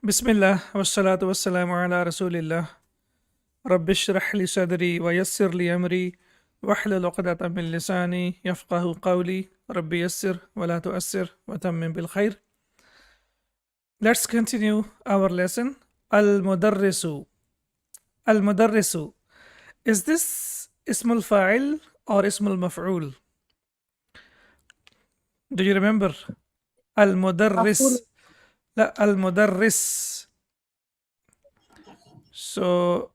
Bismillah wassalatu wassalamu ala rasulillah. Rabbi shrah li sadri wa yassir li amri wahlul uqdatan min lisani yafqahu qawli. Rabbi yassir wa la tu'assir wa tammim bil khair. Let's continue our lesson. Al-Mudarrisu. Al-Mudarrisu. Is this Ismul Fa'il or Ismul Maf'ul? Do you remember? Al-Mudarris. La, Al-Mudarris. So,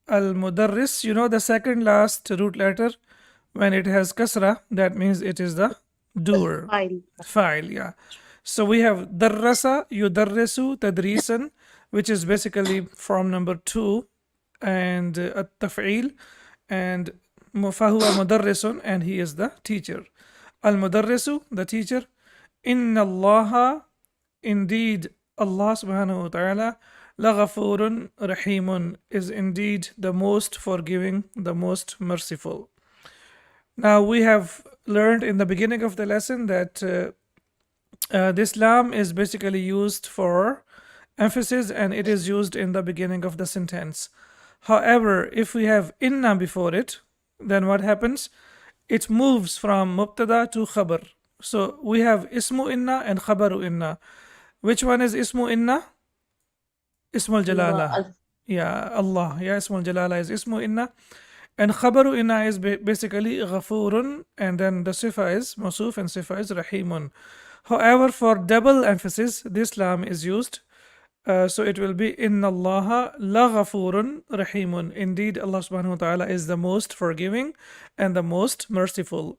Al-Mudarris, you know the second last root letter, when it has kasra, that means it is the doer. Fa'il, yeah. So we have darrasa, yudarrisu, tadrisan, which is basically form number 2, and at-taf'il, and fahuwa mudarrisun, and he is the teacher. Al-Mudarrisu, the teacher. Inna Allaha, indeed Allah subhanahu wa ta'ala, laghafurun rahimun, is indeed the most forgiving, the most merciful. Now we have learned in the beginning of the lesson that this lam is basically used for emphasis, and it is used in the beginning of the sentence. However, if we have inna before it, then what happens? It moves from mubtada to khabar. So we have ismu inna and khabaru inna. Which one is ismu inna? Ismul jalala. Yeah, Allah. Yeah, ismul jalala is ismu inna. And khabaru inna is basically ghafurun, and then the sifa is masuf and sifa is rahimun. However, for double emphasis, this lam is used. So it will be inna Allaha la ghafurun rahimun. Indeed, Allah subhanahu wa ta'ala is the most forgiving and the most merciful.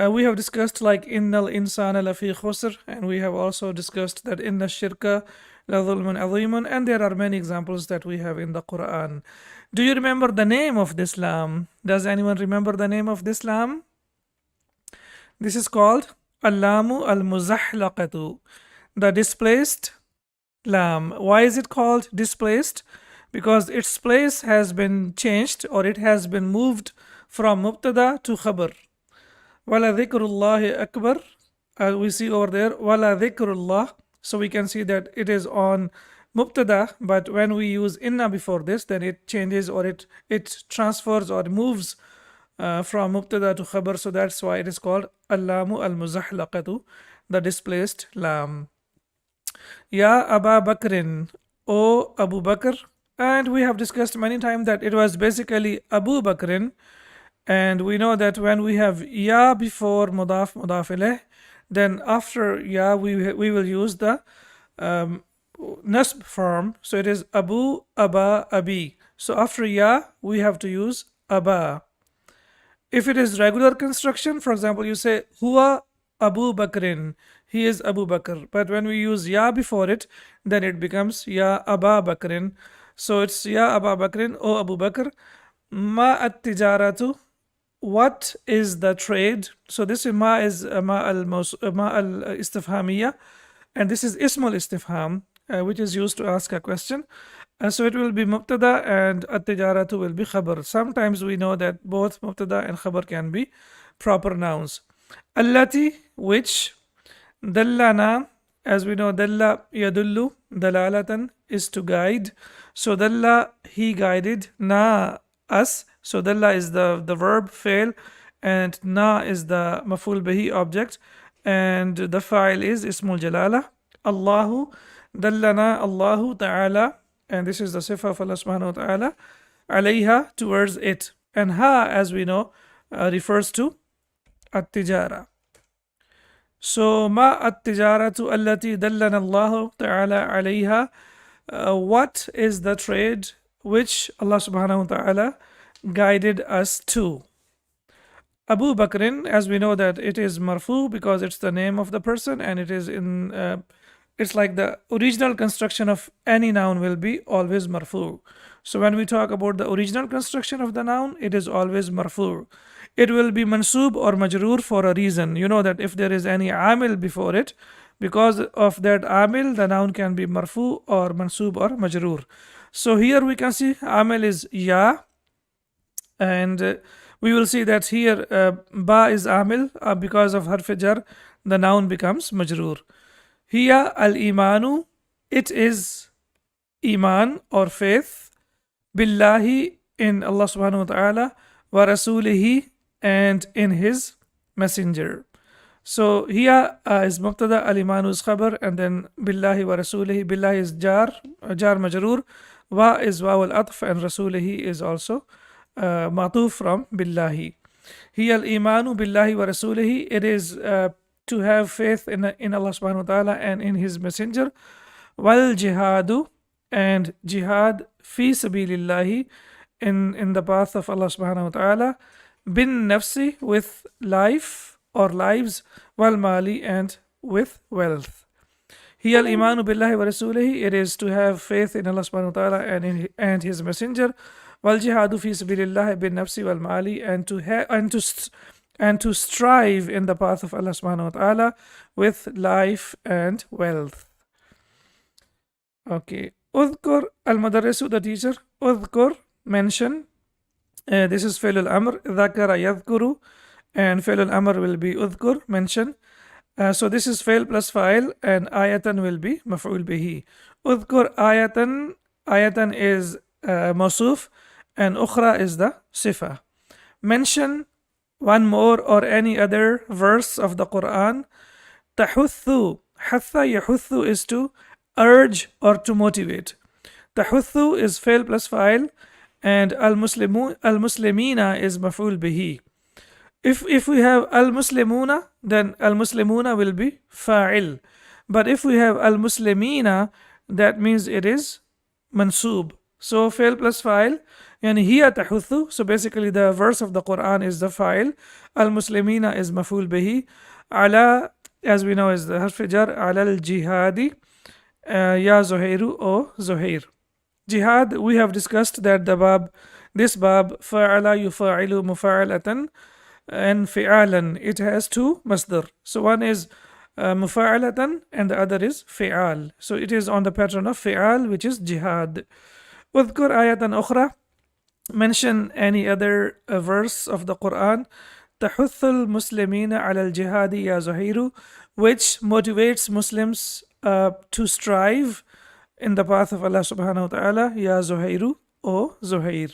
We have discussed like innal insana lafi khusr, and we have also discussed that inna shirka la dhulmun azimun, and there are many examples that we have in the Quran. Do you remember the name of this lam? Does anyone remember the name of this lam? This is called Allamu al-Muzahlaqatu, the displaced lam. Why is it called displaced? Because its place has been changed, or it has been moved from mubtada to khabar. Wala dhikrullahi akbar. We see over there wala dhikrullah. So we can see that it is on mubtada, but when we use inna before this, then it changes, or it transfers or moves from mubtada to khabar. So that's why it is called allamu al-muzahlaqatu, the displaced lam. Ya Aba Bakrin, O Abu Bakr. And we have discussed many times that it was basically Abu Bakrin. And we know that when we have ya before mudaf ilayh, then after ya we will use the nasb form. So it is Abu, Aba, Abi. So after ya we have to use Aba. If it is regular construction, for example, you say Huwa Abu Bakrin, he is Abu Bakr. But when we use ya before it, then it becomes ya Aba Bakrin. So it's ya Aba Bakrin, O Abu Bakr. Ma at-tijaratu, what is the trade? So this ma is ma al-istifhamiyya, and this is ismul istifham, which is used to ask a question. So it will be mubtada, and at-tijaratu will be khabar. Sometimes we know that both mubtada and khabar can be proper nouns. Allati, which. Dallana, as we know, dalla yadullu, dalalatan is to guide. So dalla, he guided, na, us. So dalla is the verb fail, and na is the maful bihi object, and the fa'il is ismul jalala. Allahu, dallana Allahu ta'ala, and this is the sifa of Allah subhanahu wa ta'ala, alayha, towards it. And ha, as we know, refers to at-tijara. So ma at-tijaratu allati dallana Allahu ta'ala alayha, what is the trade which Allah subhanahu wa ta'ala guided us to? Abu Bakrin, as we know that it is marfu because it's the name of the person, and it is in it's like the original construction of any noun will be always marfu. So when we talk about the original construction of the noun, it is always marfu. It will be mansub or majroor for a reason. You know that if there is any amil before it, because of that amil, the noun can be marfu or mansub or majroor. So here we can see amil is ya, and we will see that here ba is amil, because of harf jar, the noun becomes majroor. Hiya al-imanu, it is iman or faith, billahi in Allah subhanahu wa ta'ala, wa rasulihi and in his messenger. So here is mubtada, al-imanu is khabar, and then billahi wa rasulihi. Billahi is jar majroor, wa is waw al-atf, and rasulihi is also matuf from billahi. Here al-imanu billahi wa rasulihi, it is to have faith in Allah subhanahu wa ta'ala and in his messenger. Wal jihadu, and jihad fi sabilillahi, in the path of Allah subhanahu wa ta'ala, bin nafsi, with life or lives, wal mali, and with wealth. Here al-imanu billahi wa rasulihi, it is to have faith in Allah subhanahu wa ta'ala and his messenger. Wal jihadu fi sabilillah bin nafsi wal mali, and to strive in the path of Allah subhanahu wa ta'ala with life and wealth. Okay. Udhkur al-mudarrisu, the teacher. Udhkur, mention. This is fi'l al-amr. Dhakara yadhkuru, and fi'l al-amr will be udhkur, mention. So this is fi'l plus fa'il, and ayatan will be maf'ul bihi. Udhkur ayatan. Ayatan is mawsuf, and ukhra is the sifa. Mention one more or any other verse of the Quran. Tahuthu. Hatha yahuthu is to urge or to motivate. Tahuthu is fail plus fa'il, and al-muslimina is maf'ul bihi. If we have al-muslimuna, then al-muslimuna will be fa'il. But if we have al-muslimina, that means it is mansub. So fail plus fa'il, and hiya tahuthu. So basically the verse of the Quran is the fa'il. Al-muslimina is maf'ul bihi. Ala, as we know, is the harf jar. Ala al-jihadi. Ya Zuhairu, O Zuhair. Jihad, we have discussed that this bab, fa'ala yufa'ilu mufa'alatan and fi'alan, it has two masdar. So one is mufa'alatan and the other is fi'al. So it is on the pattern of fi'al, which is jihad. Udhkur ayatan ukhra, mention any other verse of the Quran. Tahuthul muslimina ala al-jihadi ya Zuhairu, which motivates Muslims to strive in the path of Allah subhanahu wa ta'ala, ya Zuhairu, O Zuhair.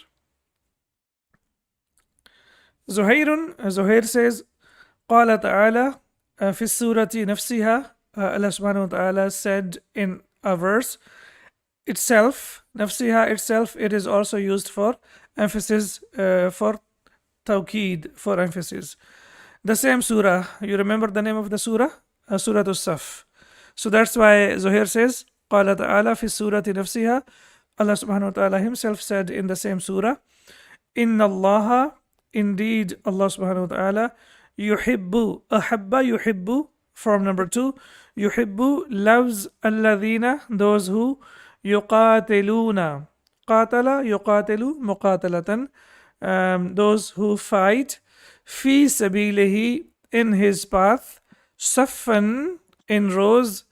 Zuhair says, قال تعالى في السورة نفسها, Allah subhanahu wa ta'ala said in a verse itself, nafsiha itself, it is also used for emphasis, for tawqeed, for emphasis. The same surah, you remember the name of the surah? Surah As-Saf. So that's why Zuhair says, قال تعالى في السورة نفسها, Allah subhanahu wa ta'ala himself said in the same surah, Inna Allah, indeed Allah subhanahu wa ta'ala, yuhibbu, ahabba yuhibbu, form number 2, yuhibbu, loves alladhina, those who yuqatiluna, qatala, yuqatilu, muqatalatan, those who fight, fi sabilihi, in his path, saffan, in rows,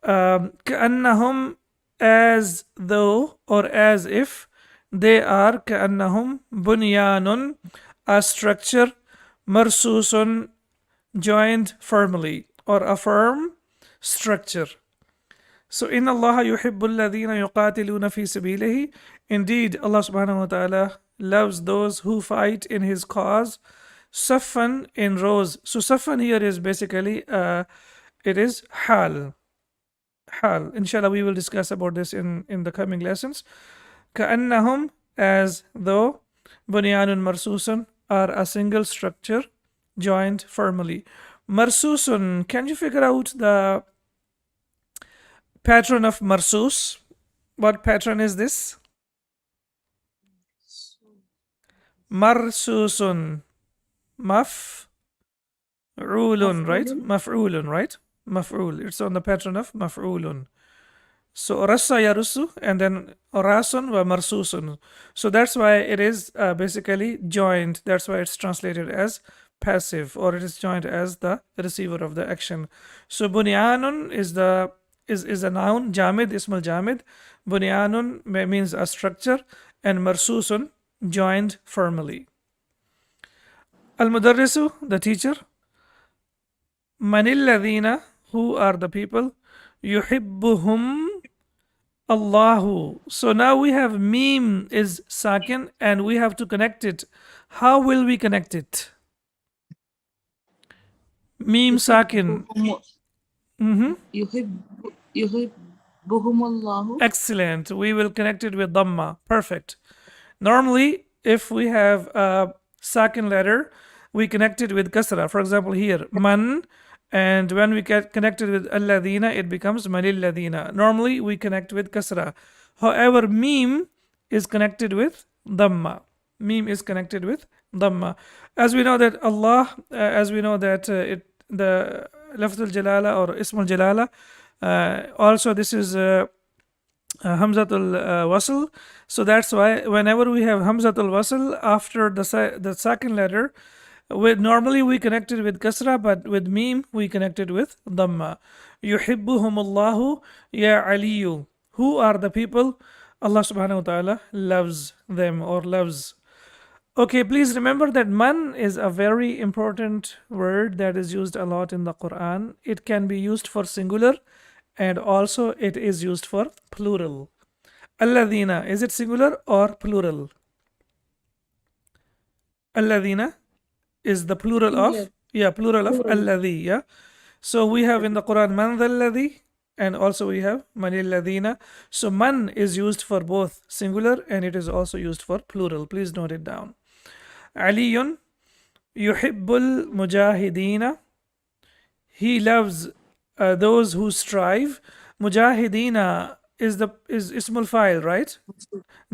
كأنهم, as though or as if, they are كأنهم bunyanun, a structure, marsusun, joined firmly, or a firm structure. So in Allah yuhibbu alladhina yuqatiluna fi sabilihi, indeed Allah subhanahu wa ta'ala loves those who fight in his cause, saffan, in rows. So saffan here is basically it is hal. Inshallah, we will discuss about this in the coming lessons. كأنهم, as though, bunyanun marsusun, are a single structure, joined firmly. Marsusun, can you figure out the pattern of marsus? What pattern is this? Marsusun. Maf'ulun, right? Maf'ulun, right? Maf'ul. It's on the pattern of maf'ulun. So rassa yarusu, and then rasun wa marsusun. So that's why it is basically joined. That's why it's translated as passive, or it is joined as the receiver of the action. So bunyanun is a noun, jamid, ismul jamid. Bunyanun means a structure, and marsusun, joined firmly. Al-mudarrisu, the teacher. Manil ladhina, who are the people, yuhibbuhum, Allahu. So now we have meme is sakin and we have to connect it. How will we connect it? Meme sakin. يحبهم يحب يحبهم الله. Excellent. We will connect it with Dhamma. Perfect. Normally, if we have a sakin letter, we connect it with Kasra. For example, here, Man, and when we get connected with Alladina, it becomes Manil Ladina. Normally, we connect with Kasra. However, Meme is connected with Dhamma. Meme is connected with Dhamma. As we know that Allah, as we know that the Lafz al Jalala or Ism al Jalala, also this is Hamzatul Wasl. So that's why whenever we have Hamzatul Wasl after the second letter, normally we connect it with Kasra, but with Meme we connect it with Dhamma. Yuhibbuhumullahu ya Aliyu. Who are the people? Allah subhanahu wa ta'ala loves them or loves. Okay, please remember that man is a very important word that is used a lot in the Quran. It can be used for singular and also it is used for plural. Alladina, is it singular or plural? Alladina is the plural of, plural of alladhi, yeah. So we have in the Quran man dhalladhi and also we have manil ladina. So man is used for both singular and it is also used for plural. Please note it down. Aliyun yuhibbul mujahidina. He loves those who strive. Mujahidina is ismul fa'il, right?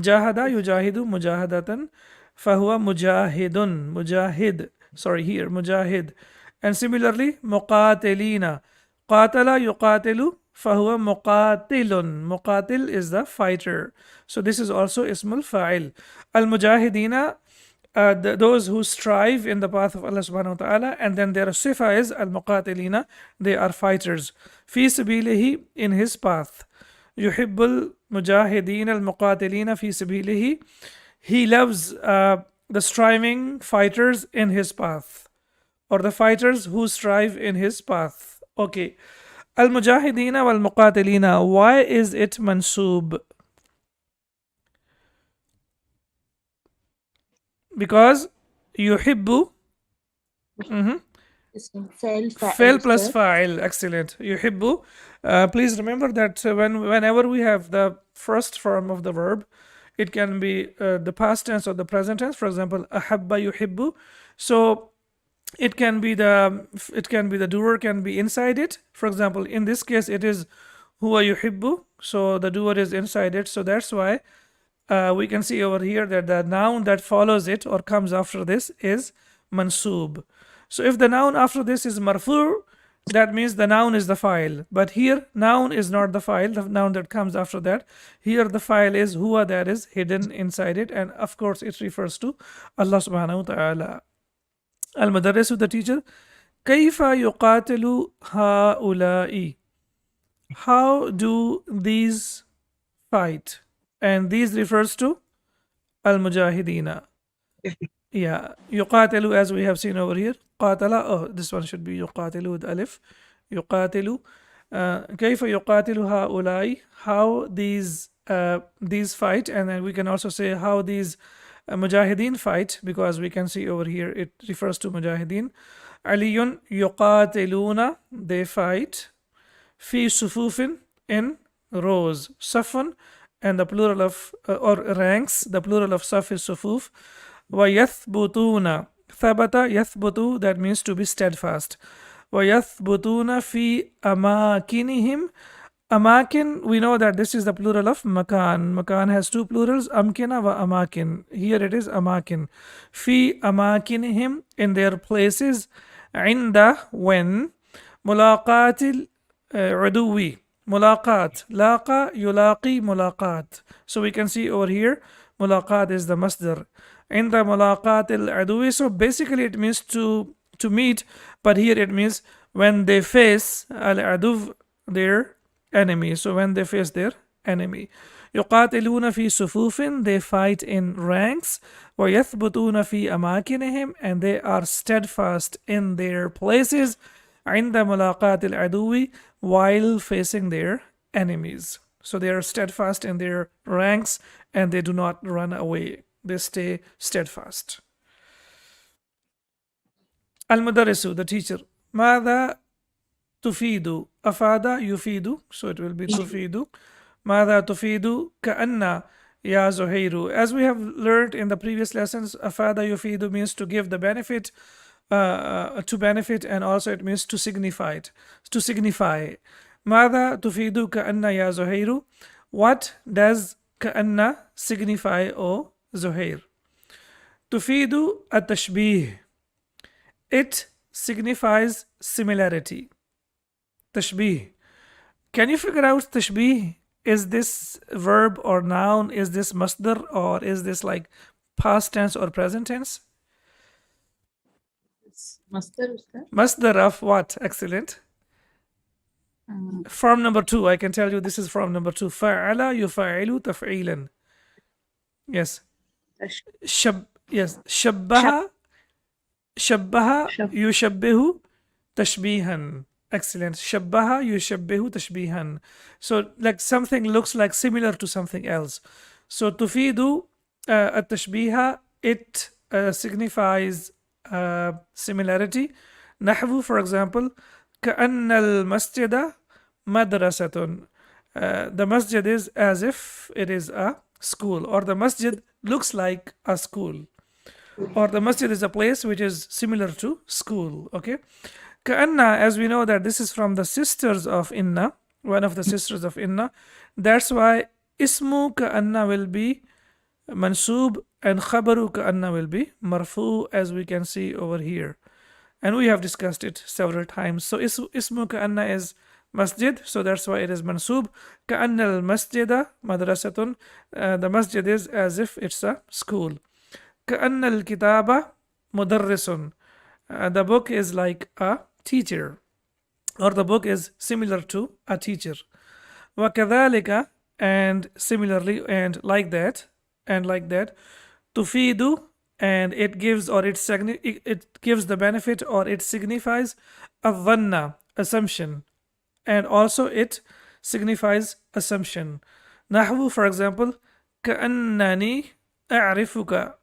Jahada yujahidu mujahadatan fahuwa mujahidun. Mujahid. Sorry, here mujahid. And similarly, muqatilina. Qatala yuqatilu fahuwa muqatilun. Muqatil is the fighter. So this is also ismul fa'il. Al mujahidina, those who strive in the path of Allah subhanahu wa ta'ala, and then their sifa is al-muqatilina, they are fighters. Fi sabilihi, in his path. Yuhibbul mujahideen al-muqatilina fi sabilihi. He loves the striving fighters in his path, or the fighters who strive in his path. Okay. Al-mujahidina wal-muqatilina, why is it mansoob? Because yuhibbu fail plus fa'il. Excellent. Yuhibbu. Please remember that whenever we have the first form of the verb, it can be the past tense or the present tense. For example, ahabba yuhibbu. So it can be the doer can be inside it. For example, in this case, it is huwa yuhibbu. So the doer is inside it. So that's why we can see over here that the noun that follows it or comes after this is mansoob. So if the noun after this is marfu, that means the noun is the file. But here, noun is not the file, the noun that comes after that. Here, the file is huwa, that is hidden inside it. And of course, it refers to Allah subhanahu wa ta'ala. Al-Mudarrisu, the teacher. Kayfa yuqatilu ha'ula'i. How do these fight? And these refers to al-mujahidina. Yeah, yuqatilu, as we have seen over here. Qatala, oh, this one should be yuqatilu with alif. Yuqatilu. Kayfa yuqatilu ha'ulai. How these fight, and then we can also say how these mujahideen fight, because we can see over here it refers to mujahideen. Aliyun yuqatiluna, they fight. Fi sufufin, in rows. Safan, and the plural of or ranks, the plural of saf is sufuf. Wa yathbutuna, thabata yathbutu, that means to be steadfast. Wa yathbutuna fi amakinihim. Amakin, we know that this is the plural of makan. Makan has two plurals, amkina wa amakin. Here it is amakin. Fi amakinihim, in their places. Inda, when. Mulaqatil uduwi. Mulaqat. Laqa, yulaqi, mulaqat. So we can see over here, mulaqat is the masdar. In the mulaqat al-aduwi, so basically it means to meet, but here it means when they face al-aduv, their enemy. So when they face their enemy. يقاتلون في صفوف, they fight in ranks. ويثبتون في أماكنهم, and they are steadfast in their places. عند ملاقات العدو, while facing their enemies. So they are steadfast in their ranks and they do not run away. They stay steadfast. Al-Mudarrisu, the teacher. ماذا تفيد أفاد يفيد, so it will be تفيد. ماذا تفيد كأن يا زهير. As we have learned in the previous lessons, أفاد يفيد means to give the benefit, to benefit, and also it means to signify it, to signify. ماذا تفيد كأن يا زهير. What does كأن signify, O Zuhair? تفيد التشبيه. It signifies similarity. Tashbih. Can you figure out tashbih? Is this verb or noun? Is this masdar, or is this like past tense or present tense? Master, Ustad. Masdar of what? Excellent. Form number 2. I can tell you this is form number 2. Fa'ala yufa'ilu taf'ilan. Yes. Yes. Shabbaha. Shabbaha yushabbihu tashbihan. Excellent. Shabbaha yushabbihu tashbihan. So like something looks like similar to something else. So tufidu at-tashbiha, it signifies similarity. Nahwu, for example, كأن المسجد مدرسة. The masjid is as if it is a school, or the masjid looks like a school, or the masjid is a place which is similar to school. Okay. Ka'anna, as we know that this is from the sisters of Inna, one of the sisters of Inna. That's why Ismu Ka'anna will be Mansub and Khabaru Ka'anna will be Marfu, as we can see over here. And we have discussed it several times. So Ismu Ka'anna is Masjid, so that's why it is Mansub. Ka'anna al-Masjida Madrasatun. The Masjid is as if it's a school. Ka'anna al-Kitaba Mudarrisun. The book is like a teacher, or the book is similar to a teacher. وَكَذَلِكَ, and similarly, and like that, tufidu, and it gives, or it gives the benefit, or it signifies adhanna, assumption, and also it signifies assumption. Nahwu, for example, كأنني أعرفك.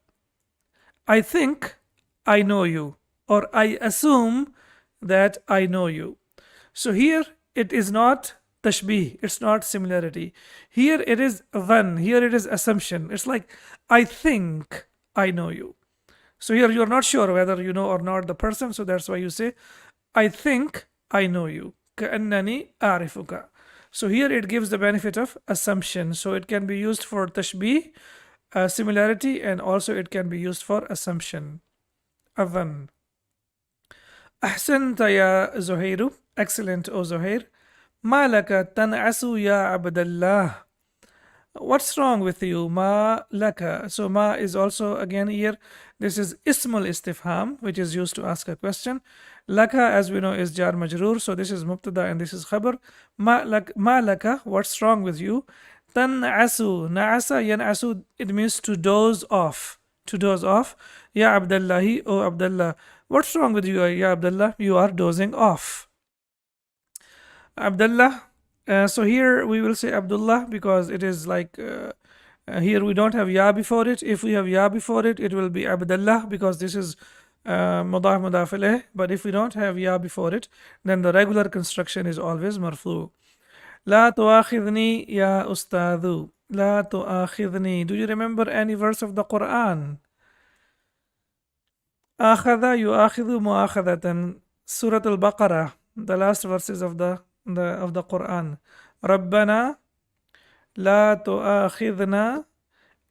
I think I know you, or I assume that I know you. So here it is not tashbih, it's not similarity. Here it is dhan, here it is assumption. It's like, I think I know you. So here you're not sure whether you know or not the person, so that's why you say, I think I know you. كأنني أعرفك. So here it gives the benefit of assumption. So it can be used for tashbih, similarity, and also it can be used for assumption. Adhan. أحسنت يا زهير. Excellent, O Zuhair. ما لك تنعس يا عبد الله. What's wrong with you? Ma laka. So ma is also again here. This is ismul istifham, which is used to ask a question. Laka, as we know, is jar majroor. So this is mubtada and this is khabar. Ma laka. What's wrong with you? Tan'asu. Na'asa yan'asu. It means to doze off. To doze off. Ya Abdullahi, O Abdullah. What's wrong with you, Ya Abdullah? You are dozing off. Abdullah. So here we will say Abdullah because it is like here we don't have ya before it. If we have ya before it, it will be Abdullah because this is mudaf mudaf ilayh. But if we don't have ya before it, then the regular construction is always marfu. La tu'akhidhni ya ustadhu. La tu'akhidhni. Do you remember any verse of the Quran? Akhadha yu'akhidhu mu'akhadatan. Surah Al-Baqarah, the last verses of the Quran. ربنا لا تؤاخذنا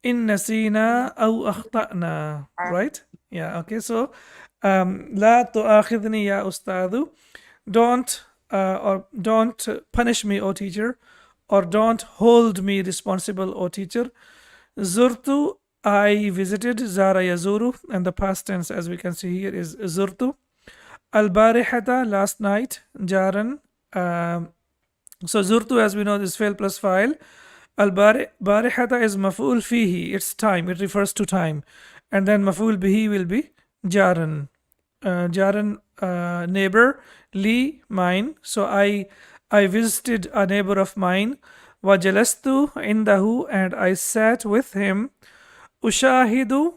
إن نسينا أو أخطأنا. Right? Yeah, okay. So لا تؤاخذني يا أستاذ. Don't punish me, O teacher, or don't hold me responsible, O teacher. زرت, I visited. زار يزور, and the past tense, as we can see here, is زرت. البارحة, last night. جارا. So zurtu, as we know, is fail plus file. Al-barihata is maf'ul fihi. It's time. It refers to time. And then maf'ul bihi will be jaran. Jaran, neighbor. Li, mine. So I visited a neighbor of mine. وَجَلَسْتُ عِنْدَهُ, and I sat with him. أُشَاهِدُ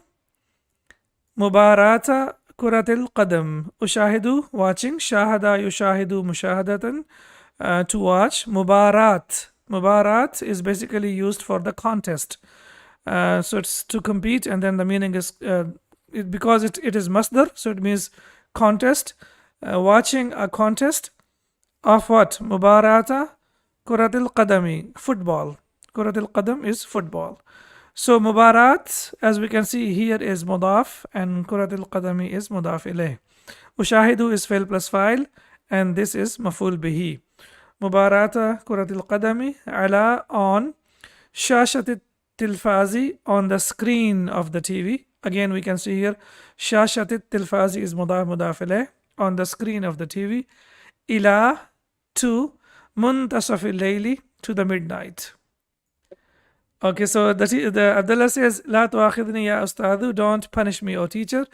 مباراة كرة القدم. أشاهد, watching. شاهد يشاهد مشاهدة, to watch. Mubarat is basically used for the contest. So it's to compete, and then the meaning is because it is masdar, so it means contest. Watching a contest of what? Mubarata Kuratil Qadami, football. Kuratil Qadam is football. So Mubarat, as we can see here, is Mudaf, and Kuratil Qadami is Mudaf ilayh. Ushahidu is fail plus file, and this is Maful bihi. Mubarata Kuratil Qadami, ala, on. Shashat Tilfazi, on the screen of the TV. Again, we can see here Shashat Tilfazi is Mudaf ilayh, on the screen of the TV. Ila, to. Muntasaf al-layli, to the midnight. Okay, so the Abdullah says, La tuakhidni ya ustadu, don't punish me, O teacher.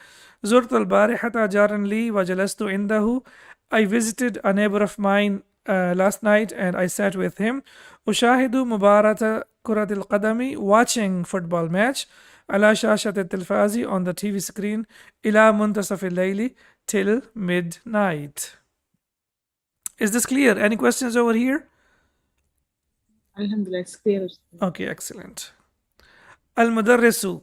Zurt al-barihata jaran li wa jalastu indahu. I visited a neighbor of mine last night and I sat with him. Ushahidu mubarata kurat al-qadami, watching football match. Ala shashat al-tilfazi, on the TV screen. Ila muntasaf al-layli, till midnight. Is this clear? Any questions over here? Alhamdulillah, it's clear. Okay, excellent. Al-Mudarrisu.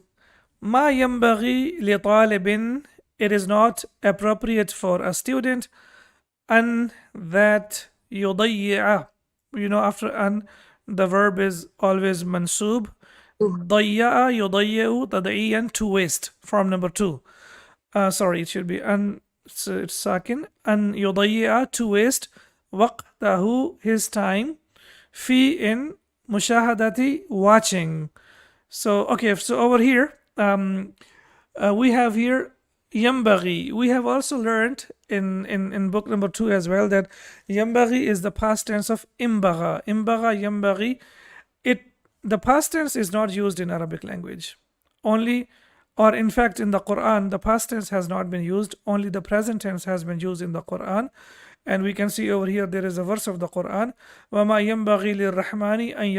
Ma yambaghi li talibin. It is not appropriate for a student. An, that yudayya. You know, after an, the verb is always mansub. Dayya, yudayya'u, tad'iyan, to waste. Form number 2. Sorry, it should be an, it's sakin. An yudayya, to waste. Waqtahu, his time. Fi, in. Mushahadati, watching. So, okay, so over here, we have here yambaghi. We have also learned in book number 2 as well that yambaghi is the past tense of imbagha. Imbagha, yambaghi. The past tense is not used in Arabic language. Only, or in fact in the Quran, the past tense has not been used. Only the present tense has been used in the Quran. And we can see over here there is a verse of the Quran. وَمَا يَنْبَغِي لِلرَّحْمَنِ أَنْ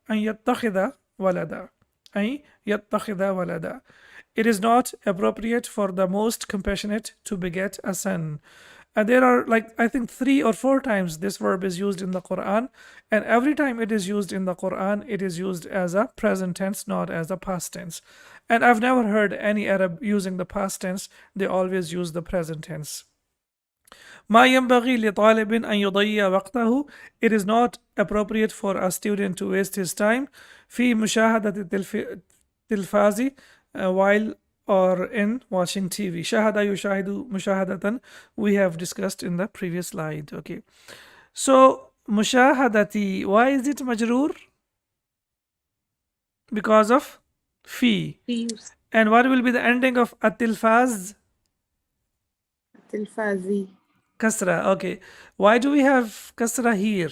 يَتَّخِذَ وَلَدًا. أَنْ يَتَّخِذَ وَلَدًا. It is not appropriate for the most compassionate to beget a son. And there are, like, I think 3 or 4 times this verb is used in the Quran. And every time it is used in the Quran, it is used as a present tense, not as a past tense. And I've never heard any Arab using the past tense. They always use the present tense. ما ينبغي لطالب أن يضيع وقته. It is not appropriate for a student to waste his time في مشاهدة التلفاز, while or in watching TV. شاهد يشاهد مشاهدة, we have discussed in the previous slide. Okay, so مشاهدتي, why is it majroor? Because of fi. And what will be the ending of التلفاز? Tilfazi. Kasra. Okay, why do we have kasra here?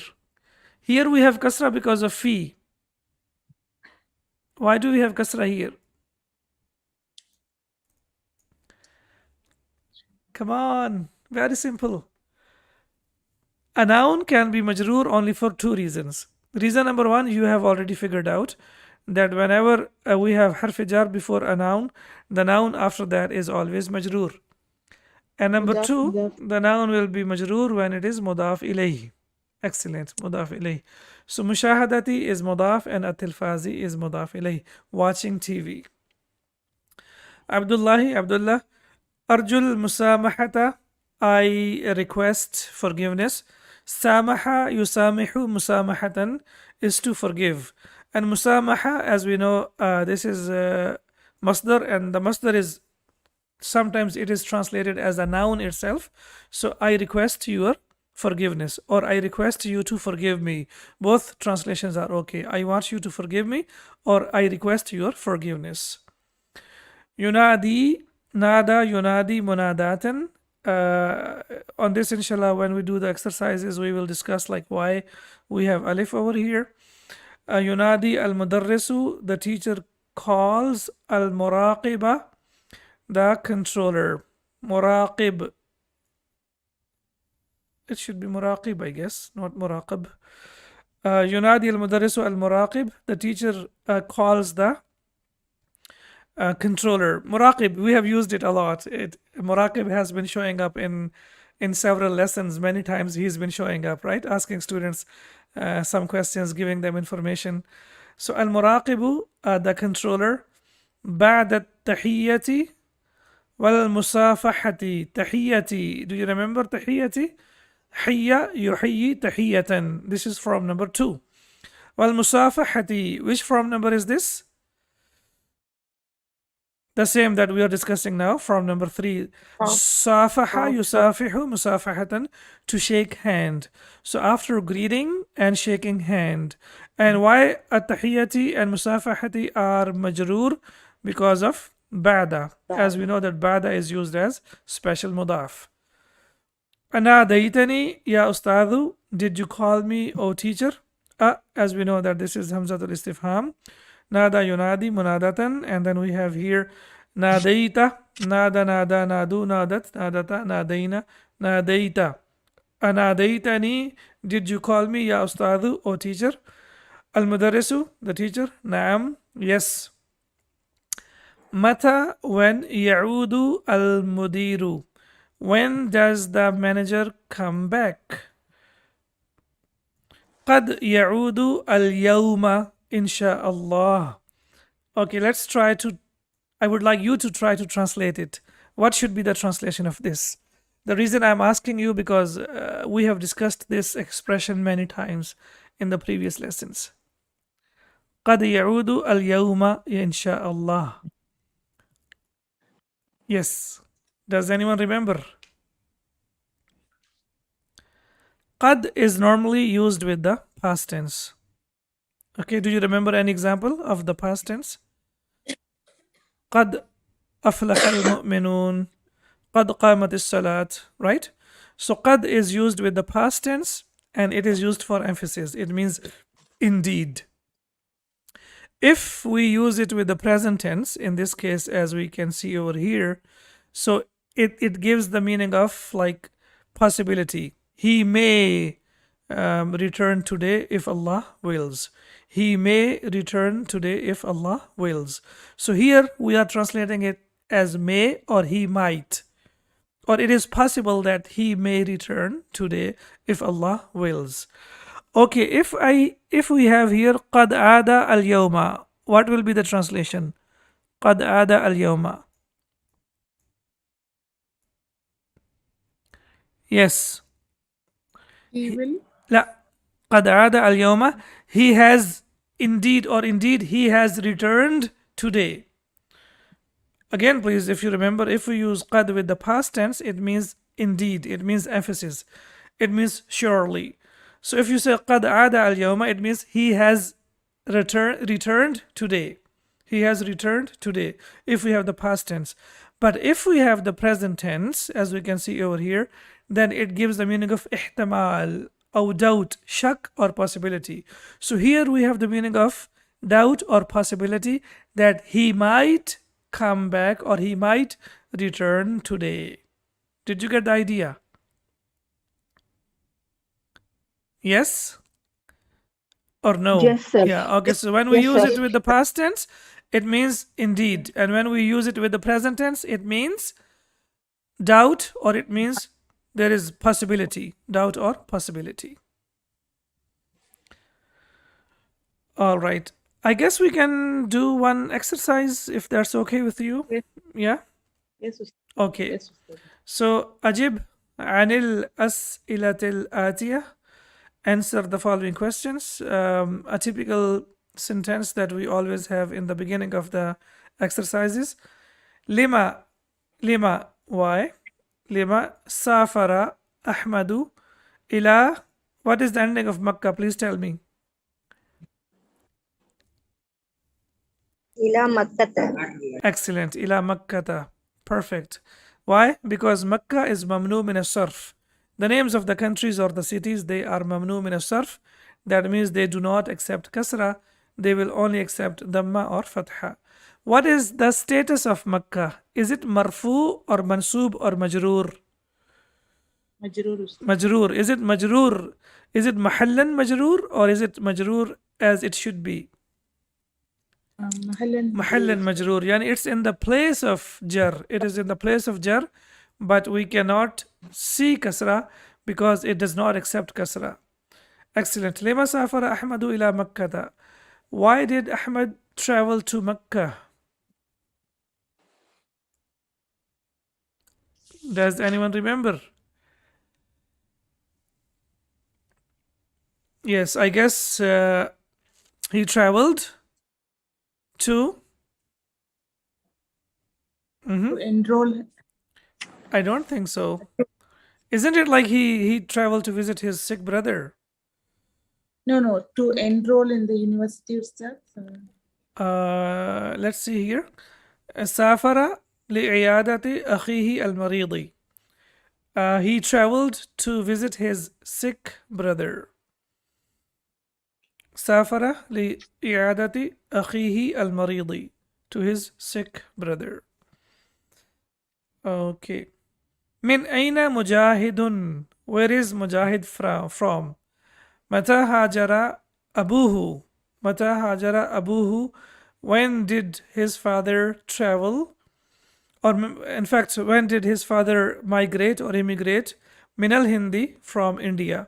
Here we have kasra because of fi. Why do we have kasra here? Come on, very simple. A noun can be majroor only for 2 reasons. Reason number 1, you have already figured out that whenever we have harf jar before a noun, the noun after that is always majroor. And number 2, the noun will be majroor when it is mudaf ilayhi. Excellent, mudaf ilayhi. So mushahadati is mudaf and at-tilfazi is mudaf ilayhi. Watching TV. Abdullah, arjul musamahata, I request forgiveness. Samaha yusamihu musamahatan is to forgive. And musamaha, as we know, this is masdar, and the masdar is sometimes it is translated as a noun itself. So I request your forgiveness, or I request you to forgive me. Both translations are okay. I want you to forgive me, or I request your forgiveness. Yunadi, nada, yunadi, munadatan. On this, inshallah, when we do the exercises, we will discuss like why we have alif over here. Yunadi al-mudarrisu, the teacher calls. Al-muraqiba, the controller. Muraqib. It should be muraqib, I guess, not muraqib. ينادي المدرس المراقب. The teacher calls the controller. Muraqib, we have used it a lot. Muraqib has been showing up in several lessons. Many times he's been showing up, right? Asking students some questions, giving them information. So al-muraqibu, the controller, بعد التحية والمصافحة. تحيتي. Do you remember تحيتي? حية يحيي تحية. This is from number 2. والمصافحة. Which from number is this? The same that we are discussing now from number 3. Safaha yusafihu musafahatan, to shake hand. So after greeting and shaking hand. And why at-tahiyyati and musafahati are majroor? Because of ba'da. As we know that ba'da is used as special mudaf. Anadaitani ya ustadu, did you call me, O teacher? As we know that this is Hamzatul Istifham. Nada yunadi munadatan, and then we have here nadaita, nada nada nadu nadat nadata nadaina nadaita. Anadaitani, did you call me, ya ustadu, O teacher? Al mudarrisu, the teacher. Naam, yes. Mata, when? Ya'udu al mudiru, when does the manager come back? قد يعود اليوم إن شاء الله. Okay, let's try to, I would like you to try to translate it. What should be the translation of this? The reason I'm asking you because we have discussed this expression many times in the previous lessons. قد يعود اليوم إن شاء الله. Yes. Does anyone remember? Qad is normally used with the past tense. Okay, do you remember any example of the past tense? قد أفلح المؤمنون. قد قامت الصلاة. Right? So qad is used with the past tense and it is used for emphasis. It means indeed. If we use it with the present tense, in this case, as we can see over here, so it gives the meaning of like possibility. He may return today if Allah wills. He may return today if Allah wills. So here we are translating it as may or he might. Or it is possible that he may return today if Allah wills. Okay, if we have here قد عاد اليوم, what will be the translation? قد عاد اليوم. Yes. He will. لا. قد عاد اليوم. He has indeed, or indeed he has returned today. Again, please, if you remember, if we use qad with the past tense, it means indeed, it means emphasis, it means surely. So if you say qad aada al yawma, it means he has returned today. He has returned today, if we have the past tense. But if we have the present tense, as we can see over here, then it gives the meaning of ihtimal, or doubt, shak, or possibility. So here we have the meaning of doubt or possibility that he might come back or he might return today. Did you get the idea? Yes or no? Yes, sir. Yeah, okay. So when we Yes, use sir. it with the past tense, it means indeed. And when we use it with the present tense, it means doubt, or it means there is possibility, doubt or possibility. All right. I guess we can do one exercise if that's okay with you. Yes. Yeah? Yes, Ustad. Okay. Yes, Ustad. So, أجب عن الأسئلة الآتية. Answer the following questions. A typical sentence that we always have in the beginning of the exercises. Lima, why? Lima safara Ahmadu ila. What is the ending of Makkah? Please tell me. Ila Makkah. Excellent. Ila Makkata. Perfect. Why? Because Makkah is mamnu min as-sarf. The names of the countries or the cities, they are mamnu min as-sarf. That means they do not accept kasra. They will only accept dhamma or fatha. What is the status of Makkah? Is it marfu or mansub or majroor? Majroor, Ustad. Majroor. Is it majroor? Is it mahallan majroor or is it majroor as it should be? Mahallan Majroor, Mahallan Ustad. majroor. Yani it's in the place of jar. It is in the place of jar, but we cannot see kasra because it does not accept kasra. Excellent. لما سافر أحمد إلى مكة? Why did Ahmad travel to Mecca? Does anyone remember? Yes, I guess he traveled to. To enroll. I don't think so. Isn't it like he traveled to visit his sick brother? No, to enroll in the university, Ustad. Let's see here. سافر لعيادة أخيه المريض. He traveled to visit his sick brother. سافر لإعادة أخيه المريض, to his sick brother. Okay. من أين مجاهد? Where is مجاهد from? متى هاجر أبوه? متى هاجر أبوه? When did his father travel? Or in fact, when did his father migrate or immigrate? من الهند, from India.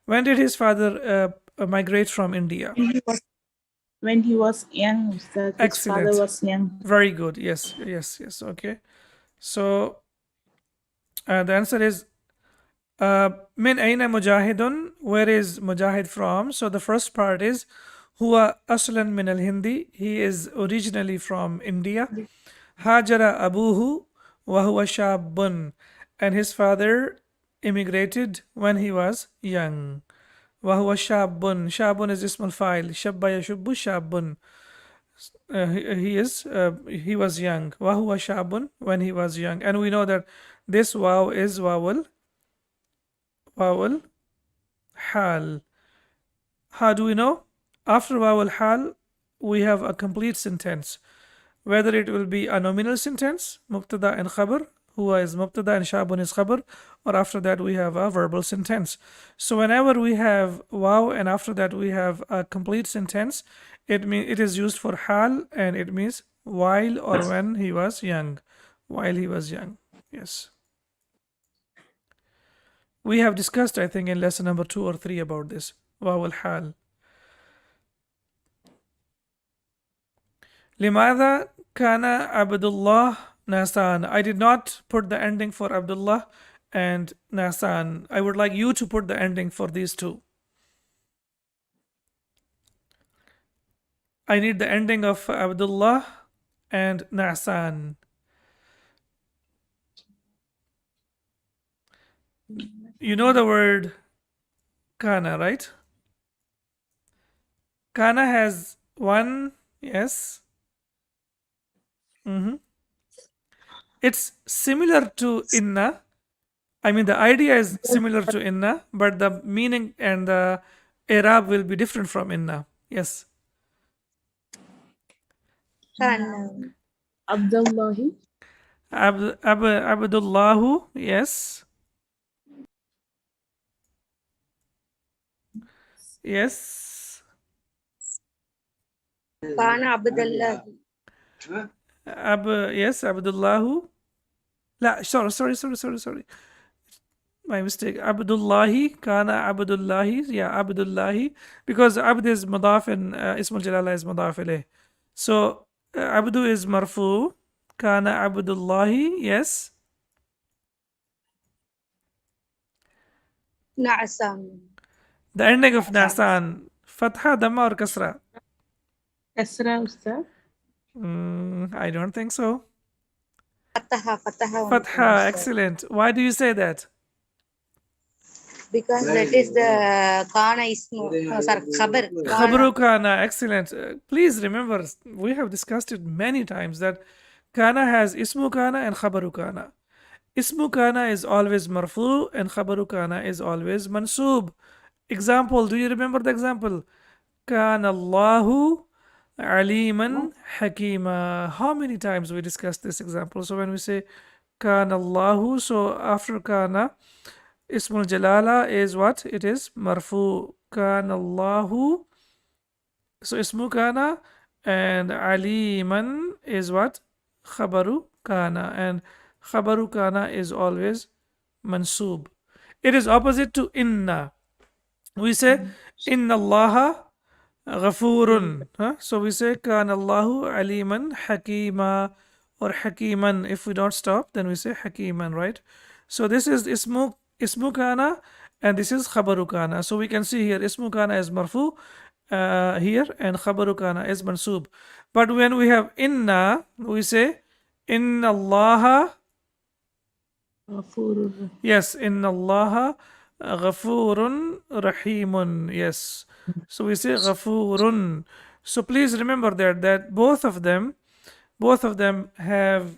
When did his father migrate from India? When he was young, Ustad. His father Excellent. was young. Very good. Yes. Okay. So the answer is min aina mujahidun. Where is mujahid from? So the first part is huwa aslan min al Hindi. He is originally from India. Hajara abuhu wa huwa shabun. And his father immigrated when he was young. Wa huwa shabun. Shabun is ism al fa'il. Shabba yashubbu shabun. He was young. Wahuwa shabun, when he was young. And we know that this waw is wawal hal. How do we know? After wawal hal, we have a complete sentence. Whether it will be a nominal sentence, mubtada and khabar, huwa is mubtada and shabun is khabar, or after that we have a verbal sentence. So whenever we have waw and after that we have a complete sentence, it is used for hal and it means while or when he was young. While he was young. Yes. We have discussed, I think, in lesson number 2 or 3 about this. Waw al hal. لماذا كان عبد الله Nasan? I did not put the ending for Abdullah and Nasan. I would like you to put the ending for these two. I need the ending of Abdullah and Nasan. You know the word kana, right? Kana has one, yes. It's similar to inna. I mean, the idea is similar to inna, but the meaning and the Arab will be different from inna. Yes. Abdullahi. Abdullahu, yes. Yes. Kana Abdullah. Yes, Abdullahu. La, sorry. My mistake. Abdullahi, kana Abdullahi. Yeah, Abdullahi. Because Abd is mudaf and Ismul Jalala is mudaf ilayh. So, Abdu is marfu. Kana Abdullahi, yes. Na'san. The ending of Nasan. Fatha, Dhamma or Kasra? Kasra, Ustad. I don't think so. Fataha. Fatha, excellent. Why do you say that? Because that is the Kana ismu. No, sorry, Khabar. Khabru kana, excellent. Please remember, we have discussed it many times that kana has ismu kana and khabaru kana. Ismu kana is always marfu and khabaru kana is always mansub. Example, do you remember the example? Kana Allahu aliman hakima. How many times we discussed this example? So when we say kana Allahu, so after kana, Ismul Jalala is what? It is marfu. Kana Allahu. So Ismu Kana and Aliman is what? Khabaru Kana. And Khabaru Kana is always mansub. It is opposite to Inna. We say Inna Allaha Ghafurun. So we say Kana Allahu Aliman Hakima or Hakiman. If we don't stop, then we say Hakiman, right? So this is Ismu Kana and this is Khabaru Kana. So we can see here Ismu Kana is marfu here and Khabaru Kana is mansub. But when we have Inna, we say Inna Allaha. Yes, Inna Allaha Ghafurun Rahimun. Yes. So we say Ghafurun. So please remember that both of them have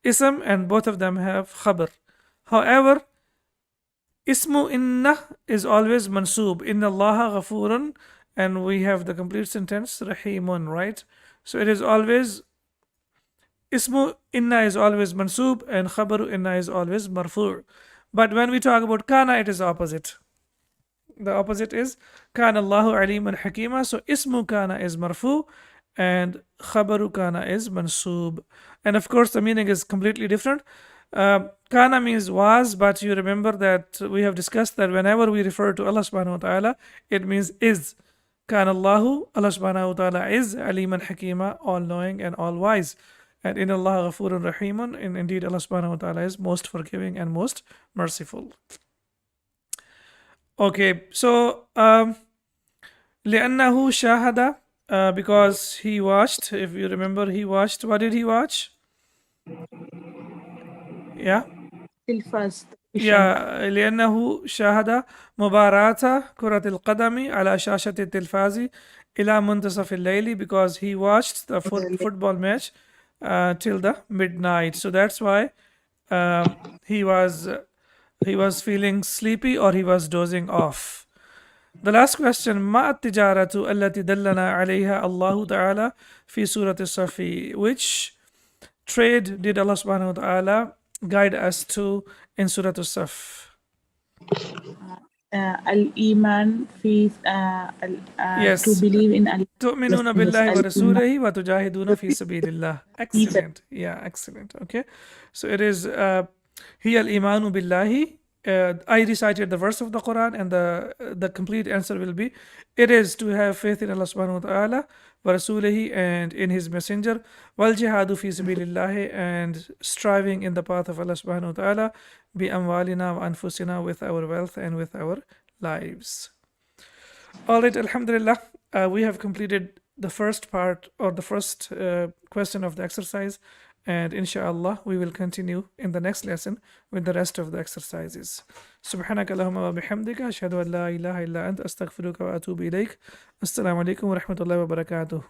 ism and both of them have khabar. However, Ismu Inna is always mansub. Inna Allaha Ghafurun, and we have the complete sentence Rahimun, right? So it is always Ismu Inna is always mansub and Khabaru Inna is always marfu'. But when we talk about Kana, it is opposite. The opposite is Kana Allahu Aliman Hakima. So Ismu Kana is marfu and Khabaru Kana is mansub. And of course, the meaning is completely different. Kana means was, but you remember that we have discussed that whenever we refer to Allah subhanahu wa ta'ala, it means is. Kana Allahu, Allah subhanahu wa ta'ala is Aliman Hakima, all knowing and all wise. And in Allah Ghafurun Rahimun, and indeed Allah subhanahu wa ta'ala is most forgiving and most merciful. Okay, so لأنه شاهد, because he watched, if you remember, he watched, what did he watch? Yeah. Tilfaz. Yeah, لأنه شاهد مباراة كرة القدم على شاشة التلفاز إلى منتصف الليل, because he watched the football match till the midnight. So that's why he was feeling sleepy or he was dozing off. The last question, ما التجارة التي دلنا عليها الله تعالى في سورة الصف? Which trade did Allah subhanahu wa ta'ala guide us to in Surah As-Saf? Al-Iman fi Yes. to believe in Allah. تؤمنون بالله ورسوله وتجاهدون في سبيل الله. Excellent. Yeah, excellent. Okay. So it is هي الإيمان بالله. I recited the verse of the Quran, and the complete answer will be, it is to have faith in Allah subhanahu wa ta'ala wa rasulihi, and in his messenger, wal jihadu fi sabilillah, and striving in the path of Allah subhanahu wa ta'ala, bi amwalina wa anfusina, with our wealth and with our lives. All right, alhamdulillah, we have completed the first part, or the first question of the exercise, and inshallah we will continue in the next lesson with the rest of the exercises. Subhanaka Allahumma wa bihamdika ashhadu an la ilaha illa anta astaghfiruka wa atubu ilayk. Assalamu alaikum wa rahmatullahi wa barakatuh.